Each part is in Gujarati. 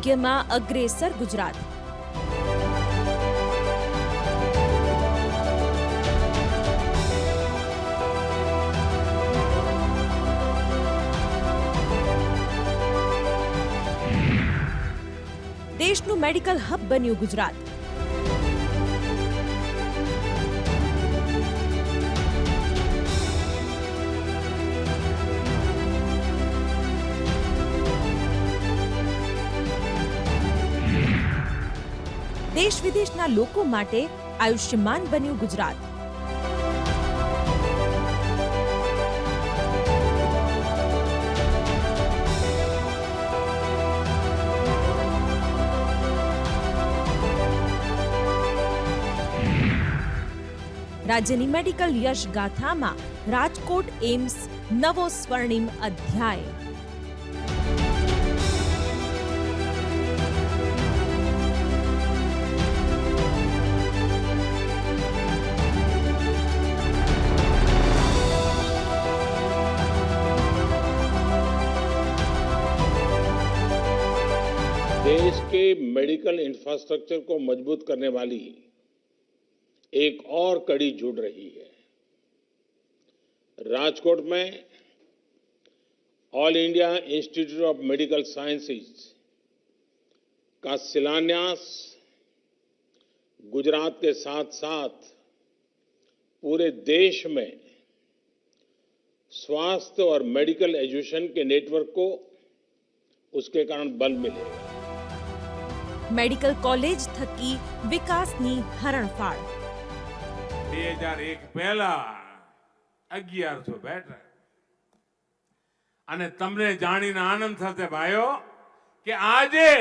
આરોગ્યમાં અગ્રેસર ગુજરાત. દેશનું મેડિકલ હબ બન્યું ગુજરાત. દેશ વિદેશના લોકો માટે આયુષ્યમાન બન્યું ગુજરાત. રાજ્યની મેડિકલ યશ ગાથામાં રાજકોટ એમ્સ નવો સ્વર્ણિમ અધ્યાય. देश के मेडिकल इंफ्रास्ट्रक्चर को मजबूत करने वाली एक और कड़ी जुड़ रही है. राजकोट में all India institute of medical sciences का शिलान्यास गुजरात के साथ साथ पूरे देश में स्वास्थ्य और मेडिकल एजुकेशन के नेटवर्क को उसके कारण बल मिलेगा. મેડિકલ કોલેજ થકી વિકાસની હરણફાળ. 2001 પહેલા 1100 બેઠક અને તમને જાણીને આનંદ થશે ભાઈઓ કે આજે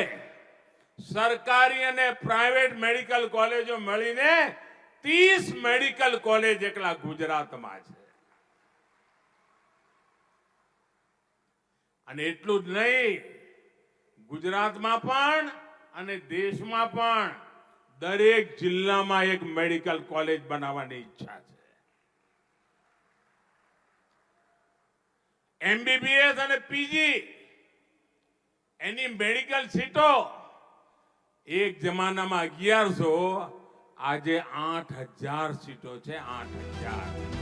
સરકારી અને પ્રાઇવેટ મેડિકલ કોલેજો મળીને 30 મેડિકલ કોલેજ એકલા ગુજરાતમાં છે. અને એટલું જ નહીં, ગુજરાતમાં પણ અને દેશમાં પણ દરેક જિલ્લામાં એક મેડિકલ કોલેજ બનાવવાની ઈચ્છા છે. એમબીબીએસ અને પીજી એની મેડિકલ સીટો એક જમાનામાં 1100, આજે 8000 સીટો છે. 8000.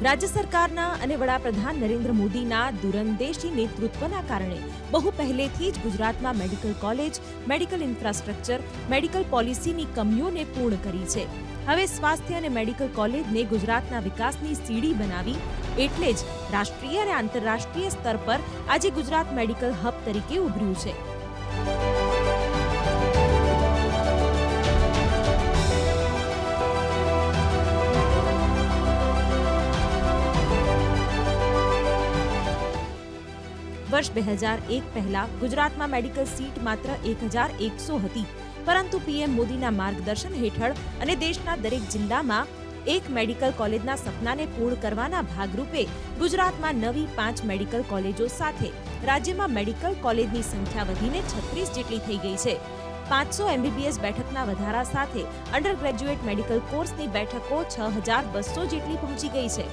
રાજ્ય સરકારના અને વડાપ્રધાન નરેન્દ્ર મોદીના દૂરંદેશી નેતૃત્વના કારણે બહુ પહેલેથી જ ગુજરાતમાં medical college, medical infrastructure, medical પોલિસીની કમીઓને પૂર્ણ કરી છે. હવે સ્વાસ્થ્ય અને મેડિકલ કોલેજને ગુજરાતના વિકાસની સીડી બનાવી એટલે જ રાષ્ટ્રીય અને આંતરરાષ્ટ્રીય સ્તર પર આજે ગુજરાત મેડિકલ હબ તરીકે ઉભર્યું છે. વર્ષ 2001 પહેલા ગુજરાતમાં મેડિકલ સીટ માત્ર 1100 હતી, પરંતુ પીએમ મોદીના માર્ગદર્શન હેઠળ અને દેશના દરેક જિલ્લામાં એક મેડિકલ કોલેજના સપનાને પૂર્ણ કરવાના ભાગરૂપે ગુજરાતમાં નવી 5 મેડિકલ કોલેજો સાથે રાજ્યમાં મેડિકલ કોલેજની સંખ્યા વધીને 36 જેટલી થઈ ગઈ છે. 500 એમબીબીએસ બેઠકના વધારા સાથે અંડર ગ્રેજ્યુએટ મેડિકલ કોર્સની બેઠકો 6200 જેટલી પહોંચી ગઈ છે.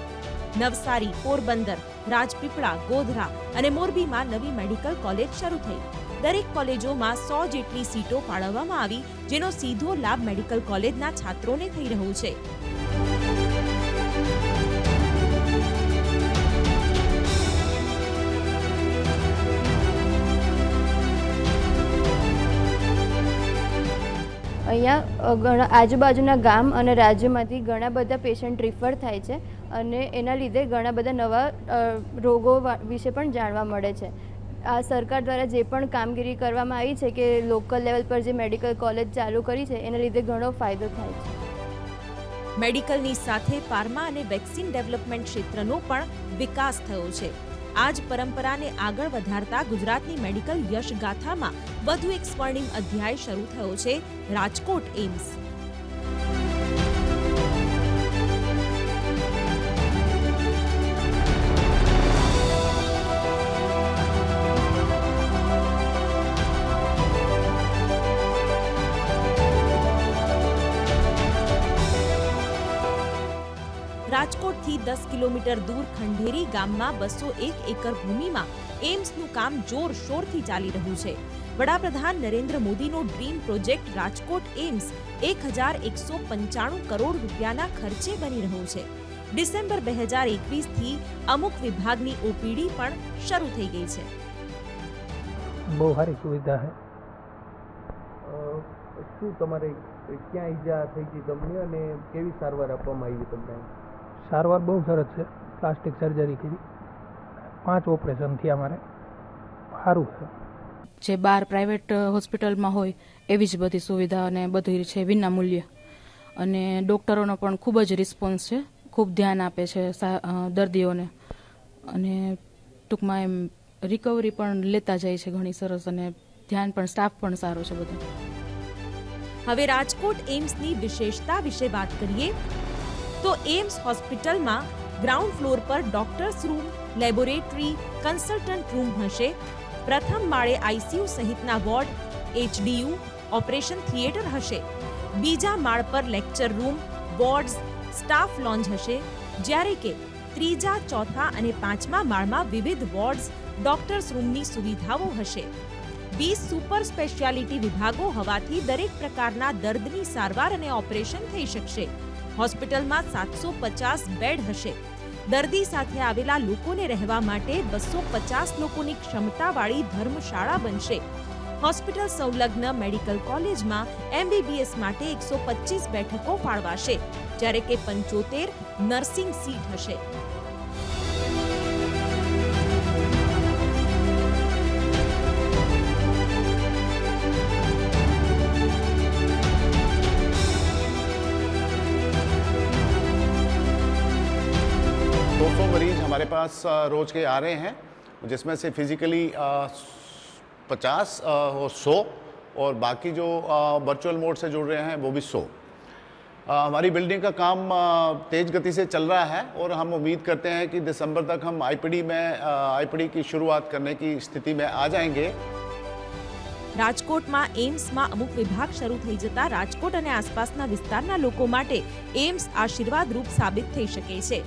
નવસારી, પોરબંદર, રાજપીપળા, ગોધરા અને મોરબીમાં નવી મેડિકલ કોલેજ શરૂ થઈ. દરેક કોલેજોમાં 100 જેટલી સીટો ફાળવવામાં આવી, જેનો સીધો લાભ મેડિકલ કોલેજના છાત્રોને થઈ રહ્યો છે. અહીંયા આજુબાજુના ગામ અને રાજ્યમાંથી ઘણા બધા પેશન્ટ રિફર થાય છે અને એના લીધે ઘણા બધા નવા રોગો વિશે પણ જાણવા મળે છે. આ સરકાર દ્વારા જે પણ કામગીરી કરવામાં આવી છે કે લોકલ લેવલ પર જે મેડિકલ કોલેજ ચાલુ કરી છે એના લીધે ઘણો ફાયદો થાય છે. મેડિકલની સાથે ફાર્મા અને વેક્સિન ડેવલપમેન્ટ ક્ષેત્રનો પણ વિકાસ થયો છે. આ જ પરંપરાને આગળ વધારતા ગુજરાતની મેડિકલ યશ ગાથામાં વધુ એક સ્વર્ણિમ અધ્યાય શરૂ થયો છે. રાજકોટ એમ્સ. રાજકોટથી 10 કિલોમીટર દૂર ખંડેરી ગામમાં 201 એકર ભૂમિમાં એમ્સનું કામ જોરશોરથી ચાલી રહ્યું છે. વડાપ્રધાન નરેન્દ્ર મોદીનો dream project Rajkot AIIMS 1195 crore રૂપિયાના ખર્ચે બની રહ્યો છે. ડિસેમ્બર 2021 થી અમુક વિભાગની ઓપીડી પણ શરૂ થઈ ગઈ છે. બહુ સારી સુવિધા છે. શું તમારે ક્યાં ઈજા થઈ હતી તમને અને કેવી સારવાર આપવામાં આવી તમને? સારવાર બહુ સરસ છે. પ્લાસ્ટિક સર્જરી કરી, 5 ઓપરેશન થયા. અમારે સારું છે. જે બહાર પ્રાઇવેટ હોસ્પિટલમાં હોય એવી જ બધી સુવિધા અને બધી છે વિના મૂલ્ય. અને ડૉક્ટરોનો પણ ખૂબ જ રિસ્પોન્સ છે, ખૂબ ધ્યાન આપે છે દર્દીઓને, અને ટૂંકમાં એમ રિકવરી પણ લેતા જાય છે ઘણી સરસ, અને ધ્યાન પણ સ્ટાફ પણ સારો છે બધો. હવે રાજકોટ એમ્સની વિશેષતા વિશે વાત કરીએ તો એમ્સ હોસ્પિટલમાં ગ્રાઉન્ડ ફ્લોર પર doctors room, laboratory, consultant room હશે. પ્રથમ માળે આઈસીયુ સહિતના વોર્ડ, એચડીયુ, ઓપરેશન થિયેટર હશે. બીજા માળ પર lecture room, wards, staff lounge હશે, જ્યારે કે ત્રીજા, ચોથા અને પાંચમા માળમાં વિવિધ વોર્ડ્સ, ડોક્ટર્સ રૂમની સુવિધાઓ હશે. 20 સુપર સ્પેશિયાલિટી વિભાગો હોવાથી દરેક પ્રકારના દર્દની સારવાર અને ઓપરેશન થઈ શકશે. હોસ્પિટલમાં 750 બેડ હશે. દર્દી સાથે આવેલા લોકોને રહેવા માટે 250 લોકોની ક્ષમતાવાળી ધર્મશાળા બનશે. હોસ્પિટલ સંલગ્ન મેડિકલ કોલેજમાં એમબીબીએસ માટે 125 બેઠકો ફાળવાશે, જ્યારે કે 75 નર્સિંગ સીટ હશે. मरीज हमारे पास रोज के आ रहे हैं, जिसमें से फिजिकली 50 और 100 और बाकी जो वर्चुअल मोड से जुड़ रहे हैं वो भी 100. हमारी बिल्डिंग का काम तेज़ गति से चल रहा है और हम उम्मीद करते हैं कि दिसंबर तक हम आईपीडी की शुरुआत करने की स्थिति में आ जाएंगे. રાજકોટમાં એમ્સમાં અમુક વિભાગ શરૂ થઈ જતા રાજકોટ અને આસપાસના વિસ્તારના લોકો માટે એમ્સ આશીર્વાદરૂપ સાબિત થઈ શકે છે.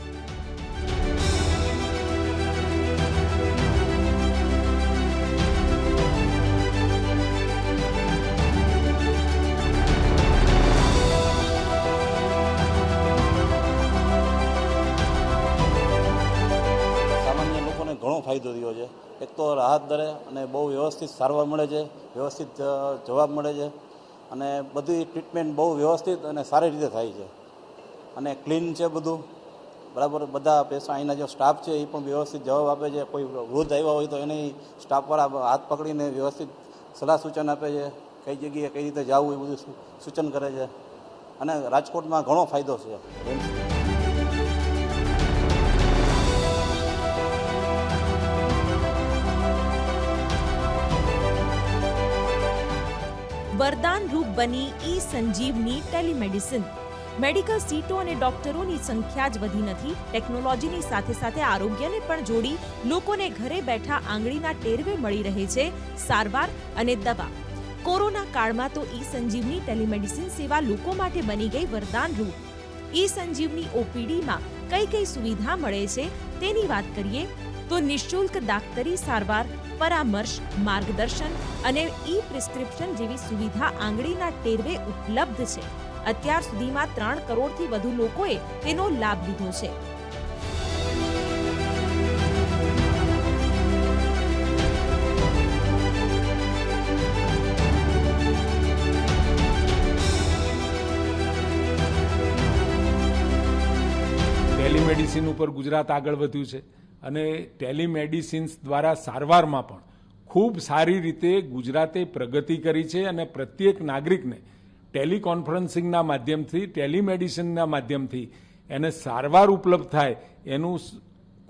ઘણો ફાયદો થયો છે. એક તો રાહત દરે અને બહુ વ્યવસ્થિત સારવાર મળે છે, વ્યવસ્થિત જવાબ મળે છે, અને બધી ટ્રીટમેન્ટ બહુ વ્યવસ્થિત અને સારી રીતે થાય છે, અને ક્લીન છે બધું બરાબર. બધા પેશન્ટ અહીંના જે સ્ટાફ છે એ પણ વ્યવસ્થિત જવાબ આપે છે. કોઈ વૃદ્ધ આવ્યા હોય તો એને સ્ટાફવાળા હાથ પકડીને વ્યવસ્થિત સલાહ સૂચન આપે છે, કઈ જગ્યાએ કઈ રીતે જવું એ બધું સૂચન કરે છે, અને રાજકોટમાં ઘણો ફાયદો છે. વરદાન રૂપ બની ઈ સંજીવની ટેલિમેડિસિન. મેડિકલ સીટો અને ડોક્ટરોની સંખ્યા જ વધી નથી, ટેકનોલોજીની સાથે સાથે આરોગ્યને પણ જોડી લોકોને ઘરે બેઠા આંગળીના ટેરવે મળી રહે છે સારવાર અને દવા. કોરોના કાળમાં તો ઈ સંજીવની ટેલિમેડિસિન સેવા લોકો માટે બની ગઈ વરદાન રૂપ. ઈ સંજીવની ઓપીડીમાં કઈ કઈ સુવિધા મળે છે તેની વાત કરીએ તો નિઃશુલ્ક દાક્તરી સારવાર, પરામર્શ, માર્ગદર્શન અને ઈ પ્રિસ્ક્રિપ્શન જેવી સુવિધા આંગળીના ટેરવે ઉપલબ્ધ છે. અત્યાર સુધીમાં 3 કરોડથી વધુ લોકોએ તેનો લાભ લીધો છે. ટેલિમેડિસિન ઉપર ગુજરાત આગળ વધ્યું છે, અને ટેલિમેડિસિન્સ દ્વારા સારવારમાં પણ ખૂબ સારી રીતે ગુજરાતે પ્રગતિ કરી છે, અને પ્રત્યેક નાગરિકને ટેલિકોન્ફરન્સિંગના માધ્યમથી, ટેલિમેડિસિનના માધ્યમથી એને સારવાર ઉપલબ્ધ થાય એનું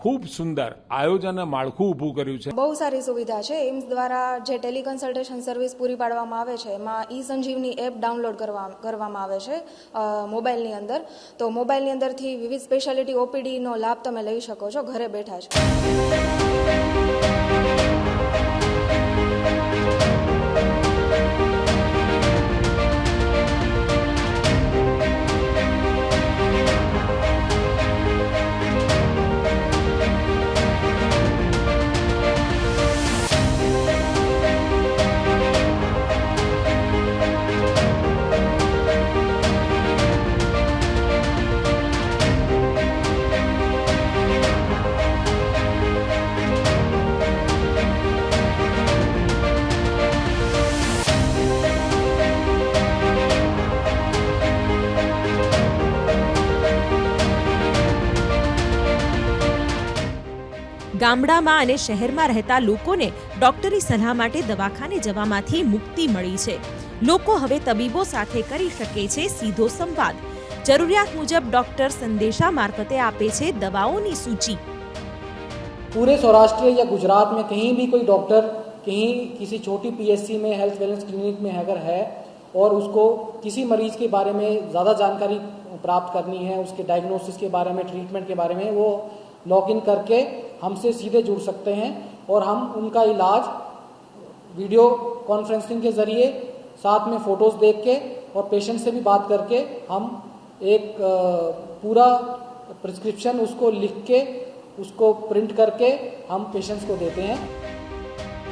ખૂબ સુંદર આયોજન અને માળખું ઊભું કર્યું છે. બહુ સારી સુવિધા છે. એમ્સ દ્વારા જે ટેલિકન્સલ્ટેશન સર્વિસ પૂરી પાડવામાં આવે છે એમાં ઈ સંજીવની એપ ડાઉનલોડ કરવામાં આવે છે મોબાઈલની અંદર. તો મોબાઈલની અંદરથી વિવિધ સ્પેશિયાલિટી ઓપીડીનો લાભ તમે લઈ શકો છો ઘરે બેઠા જ. ગામડામાં અને શહેરમાં રહેતા લોકોને ડોક્ટરી સલાહ માટે દવાખાને જવામાંથી મુક્તિ મળી છે. લોકો હવે તબીબો સાથે કરી શકે છે સીધો સંવાદ. જરૂરિયાત મુજબ ડોક્ટર સંદેશા મારફતે આપે છે દવાઓની સૂચિ. पूरे सौराष्ट्र या गुजरात में कहीं भी कोई डॉक्टर कहीं किसी छोटी पीएचसी में हेल्थ वेलनेस क्लिनिक में अगर है और उसको किसी मरीज के बारे में ज़्यादा जानकारी प्राप्त करनी है, उसके डायग्नोसिस के बारे में, ट्रीटमेंट के बारे में, वो लॉगिन करके हमसे सीधे जुड़ सकते हैं और हम उनका इलाज वीडियो कॉन्फ्रेंसिंग के ज़रिए साथ में फ़ोटोज़ देख के और पेशेंट से भी बात करके हम एक पूरा प्रिस्क्रिप्शन उसको लिख के उसको प्रिंट करके हम पेशेंट्स को देते हैं.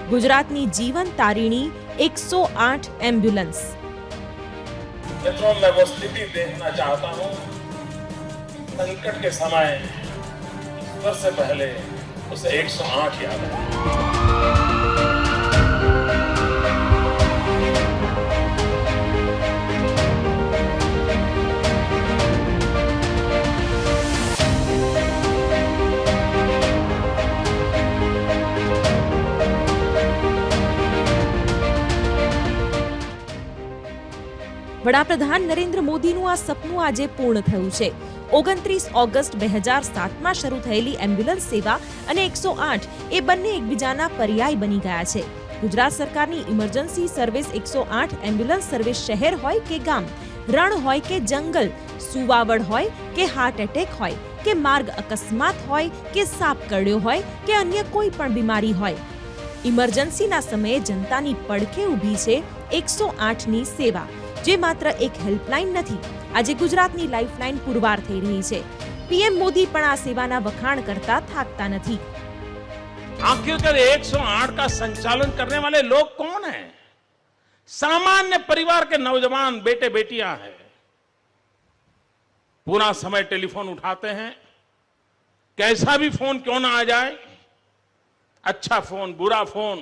गुजरातनी जीवन तारिणी 108 एम्बुलेंस. मित्रों, मैं वो स्थिति देखना चाहता हूँ संकट के समय ईश्वर से पहले उसे 108 याद है. વડાપ્રધાન નરેન્દ્ર મોદીનું આ સપનું આજે પૂર્ણ થયું છે. 29 ઓગસ્ટ 2007માં શરૂ થયેલી એમ્બ્યુલન્સ સેવા અને 108 એ બંને એકબીજાના પર્યાય બની ગયા છે. ગુજરાત સરકારની ઇમરજન્સી સર્વિસ 108 એમ્બ્યુલન્સ સર્વિસ શહેર હોય કે ગામ, રણ હોય કે જંગલ, સુવાવડ હોય કે હાર્ટ એટેક હોય કે માર્ગ અકસ્માત હોય કે સાપ કરડ્યો હોય કે અન્ય કોઈ પણ બીમારી હોય, ઇમરજન્સીના સમયે જનતાની પડખે ઊભી છે 108ની સેવા, જે માત્ર એક હેલ્પલાઇન નથી, આજે ગુજરાતની લાઇફલાઇન પુરવાર થઈ રહી છે. પીએમ મોદી પણ આ સેવાના વખાણ કરતા થાકતા નથી. आखिरकार 108 का संचालन करने वाले लोग कौन हैं? सामान्य परिवार के नौजवान बेटे बेटियां हैं. पूरा समय टेलीफोन उठाते हैं, कैसा भी फोन क्यों ना आ जाए, अच्छा फोन बुरा फोन,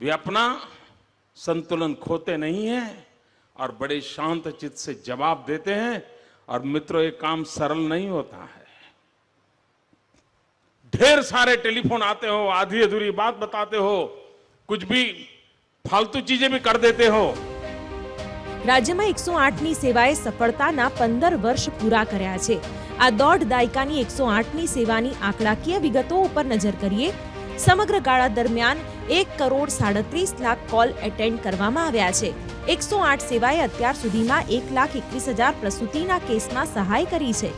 वे अपना संतुलन खोते नहीं है और बड़े शांत चित्त से जवाब देते हैं. और मित्रों, ये काम सरल नहीं होता है. ढेर सारे टेलीफोन आते हो, आधी अधूरी बात बताते हो, कुछ भी फालतू चीजें भी कर देते हो. રાજ્યમાં 108ની સેવાએ સફળતાના 15 વર્ષ પૂરા કર્યા છે. આ દોઢ દાયકાની 108ની સેવાની આંકડાકીય વિગતો ઉપર નજર કરીએ. સમગ્ર ગાળા દરમિયાન 1,37,00,000 કોલ એટેન્ડ કરવામાં આવ્યા છે. 108 સેવાએ અત્યાર સુધીમાં 1,21,000 પ્રસૂતિના કેસમાં સહાય કરી છે.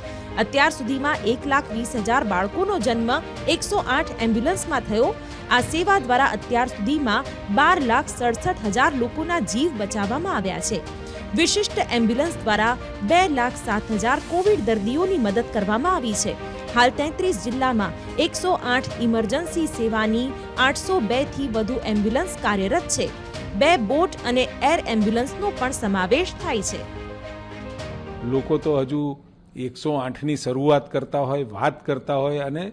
અત્યાર સુધીમાં 1,20,000 બાળકોનો જન્મ 108 એમ્બ્યુલન્સમાં થયો. આ સેવા દ્વારા અત્યાર સુધીમાં 12,67,000 લોકોના જીવ બચાવવામાં આવ્યા છે. વિશિષ્ટ એમ્બ્યુલન્સ દ્વારા 2,07,000 કોવિડ દર્દીઓની મદદ કરવામાં આવી છે. હાલ 33 જિલ્લામાં 108 ઇમરજન્સી સેવાની 802 થી વધુ એમ્બ્યુલન્સ કાર્યરત છે. 2 બોટ અને એર એમ્બ્યુલન્સનો પણ સમાવેશ થાય છે. લોકો તો હજુ 108ની શરૂઆત કરતા હોય, વાત કરતા હોય અને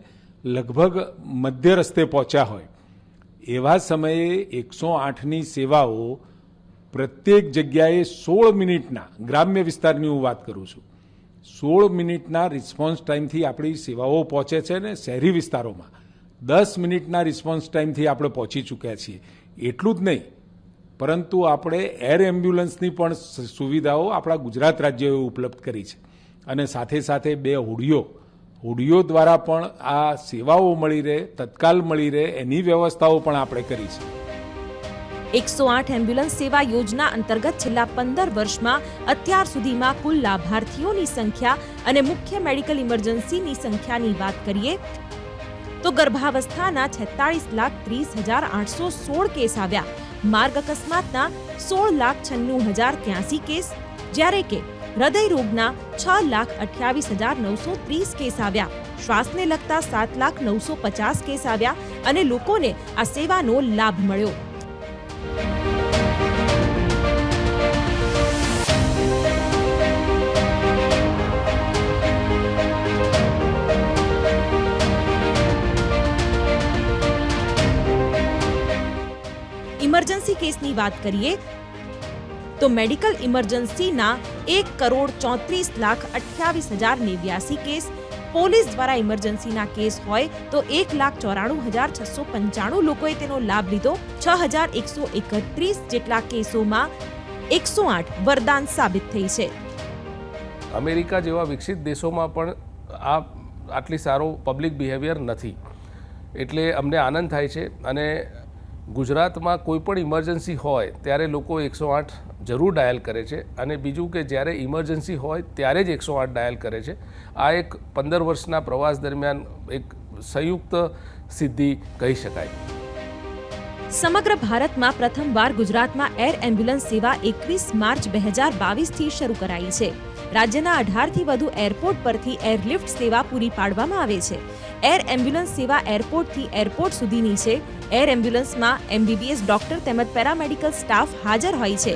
લગભગ મધ્ય રસ્તે પહોંચ્યા હોય. એવા સમયે 108ની સેવાઓ પ્રત્યેક જગ્યાએ 16 મિનિટના, ગ્રામ્ય વિસ્તારની હું વાત કરું છું, 16 મિનિટના રિસ્પોન્સ ટાઈમથી આપણી સેવાઓ પહોંચે છે ને શહેરી વિસ્તારોમાં 10 મિનિટના રિસ્પોન્સ ટાઈમથી આપણે પહોંચી ચૂક્યા છીએ. એટલું જ નહીં, પરંતુ આપણે એર એમ્બ્યુલન્સની પણ સુવિધાઓ આપણા ગુજરાત રાજ્યોએ ઉપલબ્ધ કરી છે. અને સાથે સાથે 2 હોડીઓ દ્વારા પણ આ સેવાઓ મળી રહે, તત્કાલ મળી રહે, એની વ્યવસ્થાઓ પણ આપણે કરી છે. 108 એમ્બ્યુલન્સ સેવા યોજના અંતર્ગત છેલ્લા 15 વર્ષમાં અત્યાર સુધીમાં કુલ લાભાર્થીઓની સંખ્યા અને મુખ્ય મેડિકલ ઇમરજન્સીની સંખ્યાની વાત કરીએ તો ગર્ભાવસ્થાના 46,30,816 કેસ આવ્યા. માર્ગ અકસ્માતના 16,96,083 કેસ, જ્યારે કે હૃદય રોગના 6,28,930 કેસ આવ્યા. શ્વાસને લગતા 7,950 કેસ આવ્યા અને લોકોને આ સેવાનો લાભ મળ્યો. ઇમરજન્સી કેસની વાત કરીએ તો મેડિકલ ઇમરજન્સીના 1,34,28,089 કેસ, પોલીસ દ્વારા ઇમરજન્સીના કેસ હોય તો 1,94,695 લોકોએ તેનો લાભ લીધો. 6,131 જેટલા કેસોમાં 108 વરદાન સાબિત થઈ છે. અમેરિકા જેવા વિકસિત દેશોમાં પણ આટલી સારો પબ્લિક બિહેવિયર નથી, એટલે અમને આનંદ થાય છે. અને ગુજરાતમાં કોઈ પણ ઇમરજન્સી હોય ત્યારે લોકો 108 જરૂર ડાયલ કરે છે, અને બીજું કે જ્યારે ઇમરજન્સી હોય ત્યારે જ 108 ડાયલ કરે છે. આ એક 15 વર્ષના પ્રવાસ દરમિયાન એક સંયુક્ત સિદ્ધિ કહી શકાય. સમગ્ર ભારતમાં પ્રથમવાર ગુજરાતમાં એર એમ્બ્યુલન્સ સેવા 21 માર્ચ 2022થી શરૂ કરાઈ છે. રાજ્યના 18થી વધુ એરપોર્ટ પરથી એરલિફ્ટ સેવા પૂરી પાડવામાં આવે છે. એર એમ્બ્યુલન્સ સેવા એરપોર્ટથી એરપોર્ટ સુધીની છે. એર એમ્બ્યુલન્સમાં MBBS ડોક્ટર તેમજ પેરામેડિકલ સ્ટાફ હાજર હોય છે.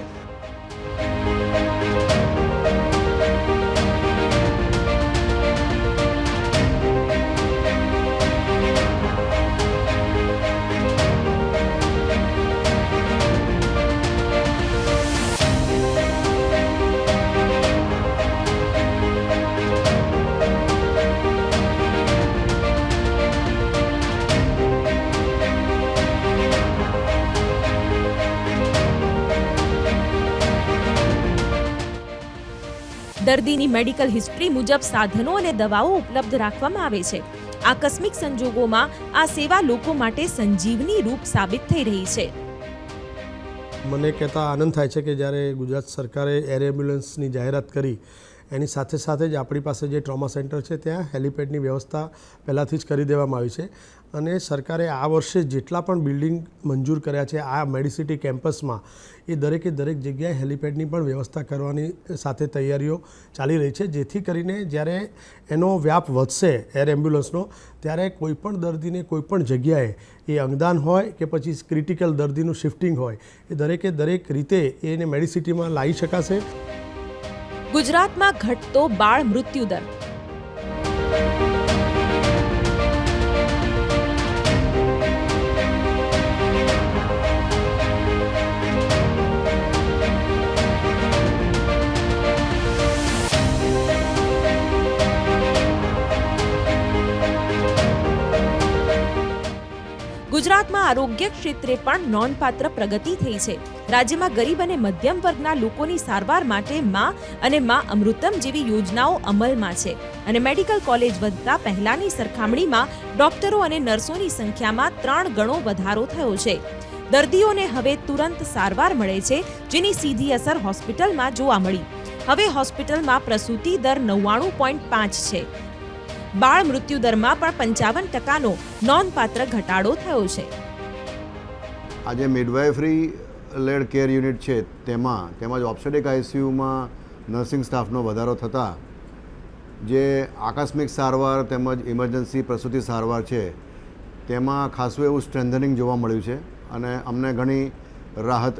દર્દીની મેડિકલ હિસ્ટ્રી મુજબ સાધનો અને દવાઓ ઉપલબ્ધ રાખવામાં આવે છે. આકસ્મિક સંજોગોમાં આ સેવા લોકો માટે સંજીવની રૂપ સાબિત થઈ રહી છે. મને કહેતા આનંદ થાય છે કે જ્યારે ગુજરાત સરકારે એર એમ્બ્યુલન્સની જાહેરાત કરી એની સાથે સાથે જ આપણી પાસે જે ટ્રોમા સેન્ટર છે ત્યાં હેલિપેડની વ્યવસ્થા પહેલાંથી જ કરી દેવામાં આવી છે. અને સરકારે આ વર્ષે જેટલા પણ બિલ્ડિંગ મંજૂર કર્યા છે આ મેડિસિટી કેમ્પસમાં, એ દરેકે દરેક જગ્યાએ હેલિપેડની પણ વ્યવસ્થા કરવાની સાથે તૈયારીઓ ચાલી રહી છે, જેથી કરીને જ્યારે એનો વ્યાપ વધશે એર એમ્બ્યુલન્સનો, ત્યારે કોઈપણ દર્દીને કોઈપણ જગ્યાએ એ અંગદાન હોય કે પછી ક્રિટિકલ દર્દીનું શિફ્ટિંગ હોય, એ દરેકે દરેક રીતે એને મેડિસિટીમાં લાવી શકાશે. ગુજરાતમાં ઘટતો બાળ મૃત્યુદર. ગુજરાતમાં આરોગ્ય ક્ષેત્રે પણ નોંધપાત્ર પ્રગતિ થઈ છે. રાજ્યમાં ગરીબ અને મધ્યમ વર્ગના લોકોની સારવાર માટે માં અને માં અમૃતમ જેવી યોજનાઓ અમલમાં છે. અને મેડિકલ કોલેજ વધતા પહેલાની સરખામણીમાં ડોક્ટરો અને નર્સોની સંખ્યામાં 3 ગણો વધારો થયો છે. દર્દીઓને હવે તુરંત સારવાર મળે છે, જેની સીધી અસર હોસ્પિટલમાં જોવા મળી. હવે હોસ્પિટલમાં પ્રસૂતિ દર 99.5 છે. બાળ મૃત્યુદરમાં પણ 55%નો નોંધપાત્ર ઘટાડો થયો છે. આજે મિડવાઇફરી લેડ કેર યુનિટ છે તેમજ ઓબ્સ્ટેટિક આઈસીયુમાં નર્સિંગ સ્ટાફનો વધારો થતાં જે આકસ્મિક સારવાર તેમજ ઇમરજન્સી પ્રસૂતિ સારવાર છે તેમાં ખાસું એવું સ્ટ્રેન્થનિંગ જોવા મળ્યું છે. અને અમને ઘણી રાહત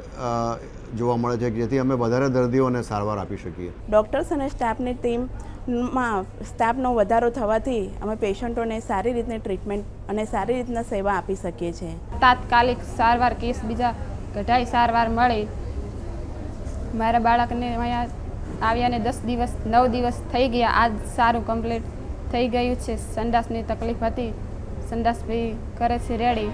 જોવા મળે છે, જેથી અમે વધારે દર્દીઓને સારવાર આપી શકીએ. ડૉક્ટર્સ અને સ્ટાફની ટીમમાં સ્ટાફનો વધારો થવાથી અમે પેશન્ટોને સારી રીતની ટ્રીટમેન્ટ અને સારી રીતના સેવા આપી શકીએ છીએ. તાત્કાલિક સારવાર કેસ બીજા કઢાઈ સારવાર મળી. મારા બાળકને અહીંયા આવ્યાને 9 દિવસ થઈ ગયા. આજ સારું કમ્પ્લીટ થઈ ગયું છે. સંડાસની તકલીફ હતી, સંડાસ બી કરે છે રેડી.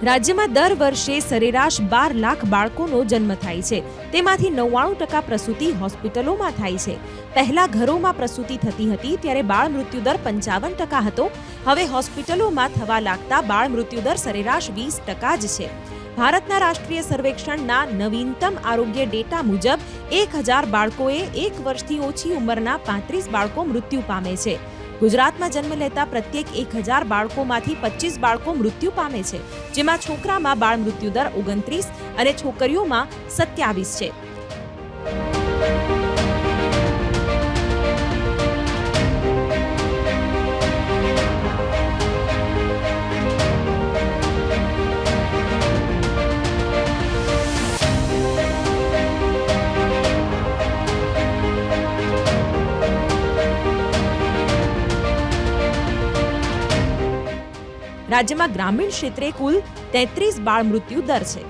રાજ્યમાં દર વર્ષે સરેરાશ 12 લાખ બાળકોનો જન્મ થાય છે. તેમાંથી 99% પ્રસૂતિ હોસ્પિટલોમાં થાય છે. પહેલા ઘરોમાં પ્રસૂતિ થતી હતી ત્યારે બાળ મૃત્યુદર 55% હતો. હવે હોસ્પિટલોમાં થવા લાગતા બાળ મૃત્યુદર સરેરાશ 20% જ છે. ભારતના રાષ્ટ્રીય સર્વેક્ષણના નવીનતમ આરોગ્ય ડેટા મુજબ 1000 બાળકોએ 1 વર્ષથી ઓછી ઉંમરના 35 બાળકો મૃત્યુ પામે છે. ગુજરાતમાં જન્મ લેતા પ્રત્યેક 1000 બાળકોમાંથી 25 બાળકો મૃત્યુ પામે છે, જેમાં છોકરામાં બાળ મૃત્યુદર 29 અને છોકરીઓમાં 27 છે. રાજ્યમાં ગ્રામીણ ક્ષેત્રે કુલ 33 બાળ મૃત્યુ દર છે.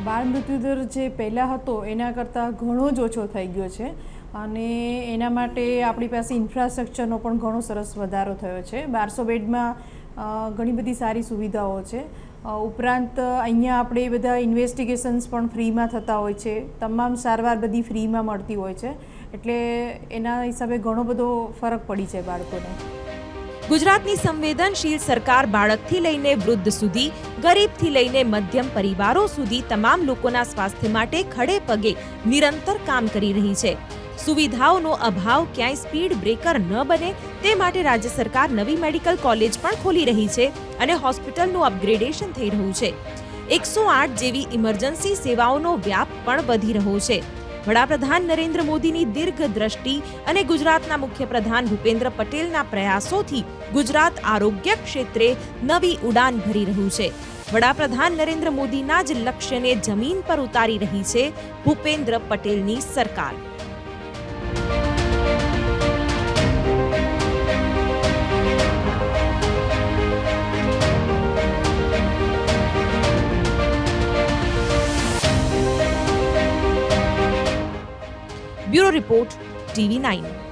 બાળ મૃત્યુદર જે પહેલાં હતો એના કરતાં ઘણો જ ઓછો થઈ ગયો છે. અને એના માટે આપણી પાસે ઇન્ફ્રાસ્ટ્રક્ચરનો પણ ઘણો સરસ વધારો થયો છે. 1200 બેડમાં ઘણી બધી સારી સુવિધાઓ છે. ઉપરાંત અહીંયા આપણે બધા ઇન્વેસ્ટિગેશન્સ પણ ફ્રીમાં થતા હોય છે. તમામ સારવાર બધી ફ્રીમાં મળતી હોય છે. એટલે એના હિસાબે ઘણો બધો ફરક પડી છે બાળકોને. ગુજરાતની સંવેદનશીલ સરકાર બાળકથી લઈને વૃદ્ધ સુધી, ગરીબથી લઈને મધ્યમ પરિવારો સુધી તમામ લોકોના સ્વાસ્થ્ય માટે ખડે પગે નિરંતર કામ કરી રહી છે. સુવિધાઓનો અભાવ ક્યાંય સ્પીડ બ્રેકર ન બને તે માટે રાજ્ય સરકાર નવી મેડિકલ કોલેજ પણ ખોલી રહી છે અને હોસ્પિટલનું અપગ્રેડેશન થઈ રહ્યું છે. 108 જેવી ઇમરજન્સી સેવાઓનો વ્યાપ પણ વધી રહ્યો છે. વડાપ્રધાન નરેન્દ્ર મોદીની દીર્ઘ દ્રષ્ટિ અને ગુજરાતના મુખ્યપ્રધાન ભૂપેન્દ્ર પટેલના પ્રયાસોથી ગુજરાત આરોગ્ય ક્ષેત્રે નવી ઉડાન ભરી રહ્યું છે. વડાપ્રધાન નરેન્દ્ર મોદીના જ લક્ષ્યને જમીન પર ઉતારી રહી છે ભૂપેન્દ્ર પટેલની સરકાર. Bureau report TV9।